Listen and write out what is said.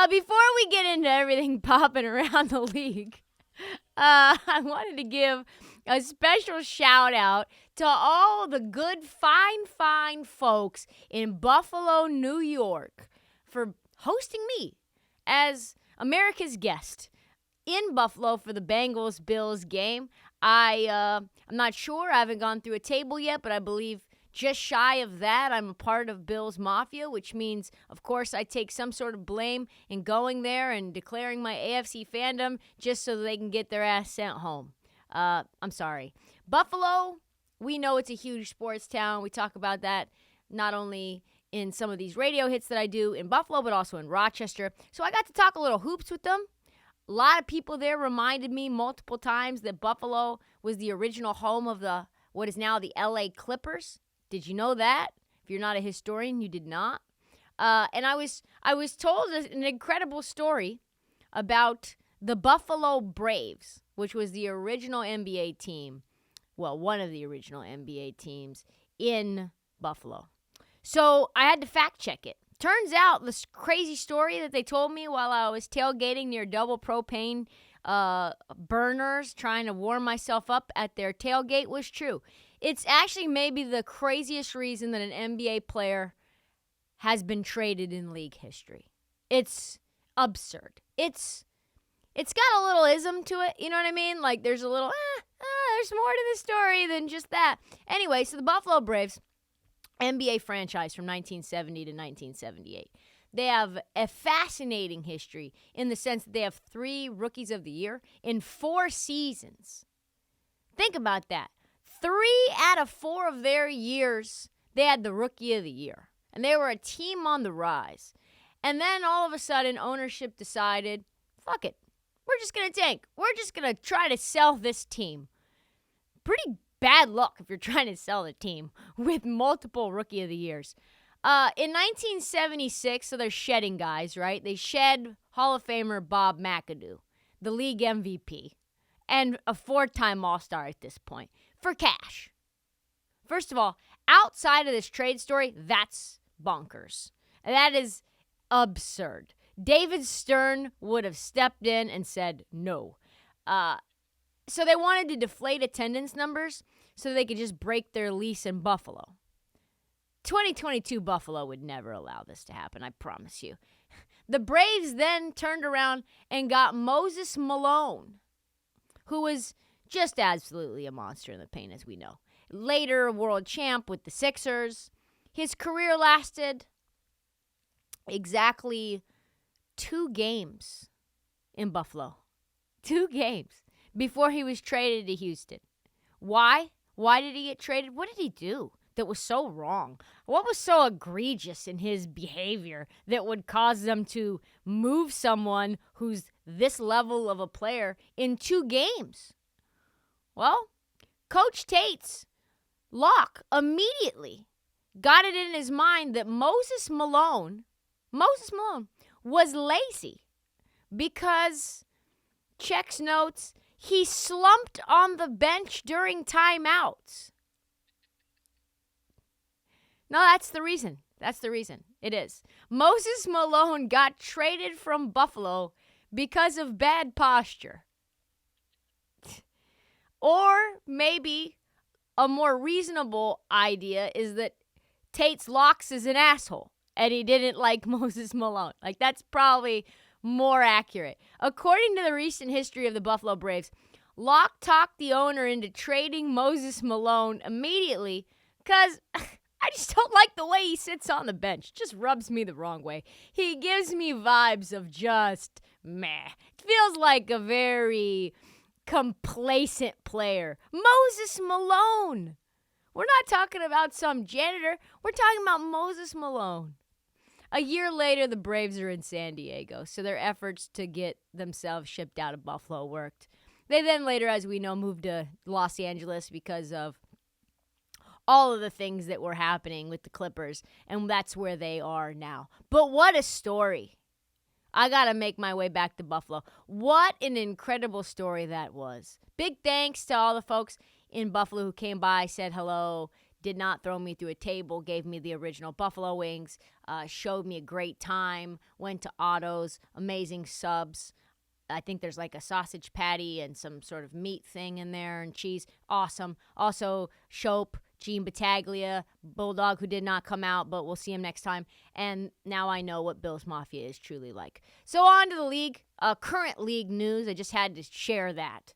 Before we get into everything popping around the league, I wanted to give a special shout out to all the good, fine folks in Buffalo, New York for hosting me as America's guest in Buffalo for the Bengals-Bills game. I'm not sure. I haven't gone through a table yet, but I believe just shy of that, I'm a part of Bills Mafia, which means, of course, I take some sort of blame in going there and declaring my AFC fandom just so they can get their ass sent home. I'm sorry. Buffalo, we know it's a huge sports town. We talk about that not only in some of these radio hits that I do in Buffalo, but also in Rochester. So I got to talk a little hoops with them. A lot of people there reminded me multiple times that Buffalo was the original home of what is now the LA Clippers. Did you know that? If you're not a historian, you did not. And I was told an incredible story about the Buffalo Braves, which was the original NBA team. Well, one of the original NBA teams in Buffalo. So I had to fact check it. Turns out this crazy story that they told me while I was tailgating near double propane burners trying to warm myself up at their tailgate was true. It's actually maybe the craziest reason that an NBA player has been traded in league history. It's absurd. It's got a little ism to it, you know what I mean? Like there's a little, there's more to the story than just that. Anyway, so the Buffalo Braves, NBA franchise from 1970 to 1978. They have a fascinating history in the sense that they have 3 Rookies of the Year in 4 seasons. Think about that. 3 out of 4 of their years, they had the Rookie of the Year. And they were a team on the rise. And then all of a sudden, ownership decided, fuck it. We're just going to tank. We're just going to try to sell this team. Pretty bad luck if you're trying to sell the team with multiple Rookie of the Years. In 1976, so they're shedding guys, right? They shed Hall of Famer Bob McAdoo, the league MVP, and a 4-time All-Star at this point, for cash. First of all, outside of this trade story, that's bonkers. That is absurd. David Stern would have stepped in and said no. So they wanted to deflate attendance numbers so they could just break their lease in Buffalo. 2022 Buffalo would never allow this to happen, I promise you. The Braves then turned around and got Moses Malone, who was just absolutely a monster in the paint, as we know. Later, a world champ with the Sixers. His career lasted exactly 2 games in Buffalo. 2 games before he was traded to Houston. Why? Why did he get traded? What did he do that was so wrong? What was so egregious in his behavior that would cause them to move someone who's this level of a player in 2 games? Well, Coach Tate's lock immediately got it in his mind that Moses Malone was lazy because, checks notes, he slumped on the bench during timeouts. No, that's the reason. That's the reason. It is. Moses Malone got traded from Buffalo because of bad posture. Or maybe a more reasonable idea is that Tate's Locks is an asshole and he didn't like Moses Malone. Like, that's probably more accurate. According to the recent history of the Buffalo Braves, Locke talked the owner into trading Moses Malone immediately because I just don't like the way he sits on the bench. Just rubs me the wrong way. He gives me vibes of just meh. It feels like a very complacent player. Moses Malone. We're not talking about some janitor. We're talking about Moses Malone. A year later, the Braves are in San Diego, so their efforts to get themselves shipped out of Buffalo worked. They then later, as we know, moved to Los Angeles because of all of the things that were happening with the Clippers, and that's where they are now. But what a story. I got to make my way back to Buffalo. What an incredible story that was. Big thanks to all the folks in Buffalo who came by, said hello, did not throw me through a table, gave me the original buffalo wings, showed me a great time, went to Otto's, amazing subs. I think there's like a sausage patty and some sort of meat thing in there and cheese. Awesome. Also, Shope, Gene Battaglia, Bulldog, who did not come out, but we'll see him next time. And now I know what Bills Mafia is truly like. So on to the league. Current league news. I just had to share that.